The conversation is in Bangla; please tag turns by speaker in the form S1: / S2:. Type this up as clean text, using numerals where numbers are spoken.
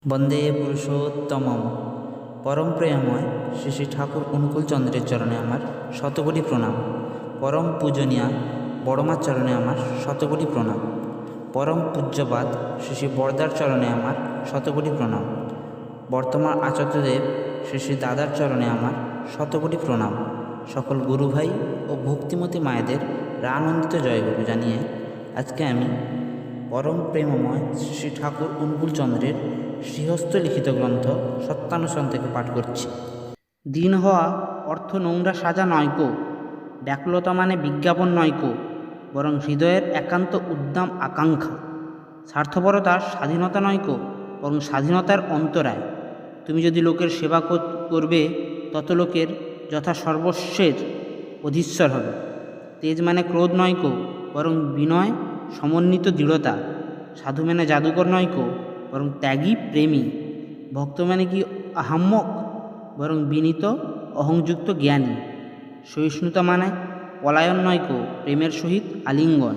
S1: বন্দে পুরুষোত্তমম। পরম প্রেমময় শ্রী শ্রী ঠাকুর অনুকূলচন্দ্রের চরণে আমার শতকোটি প্রণাম। পরম পূজনীয়া বড়মার চরণে আমার শতকোটি প্রণাম। পরম পূজ্যপাদ শ্রী শ্রী বরদার চরণে আমার শতকোটি প্রণাম। বর্তমান আচার্যদেব শ্রী শ্রী দাদার চরণে আমার শতকোটি প্রণাম। সকল গুরুভাই ও ভক্তিমতী মায়েদের রানন্দিত জয়গুরু জানিয়ে আজকে আমি পরম প্রেমময় শ্রী ঠাকুর অনুকূলচন্দ্রের শ্রীহস্ত লিখিত গ্রন্থ সত্যানুসরণ থেকে পাঠ করছি।
S2: দিন হওয়া অর্থ নোংরা সাজা নয়কো, ব্যাকুলতা মানে বিজ্ঞাপন নয়কো, বরং হৃদয়ের একান্ত উদ্দাম আকাঙ্ক্ষা। স্বার্থপরতার স্বাধীনতা নয়কো, বরং স্বাধীনতার অন্তরায়। তুমি যদি লোকের সেবা করবে, তত লোকের যথা সর্বস্বের অধীশ্বর হবে। তেজ মানে ক্রোধ নয়কো, বরং বিনয় সমন্বিত দৃঢ়তা। সাধু মানে জাদুকর নয়কো, বরং ত্যাগী প্রেমী। ভক্ত মানে কি আহাম্মক, বরং বিনীত অহংযুক্ত জ্ঞানী। সহিষ্ণুতা মানে পলায়ন নয়কো, প্রেমের সহিত আলিঙ্গন।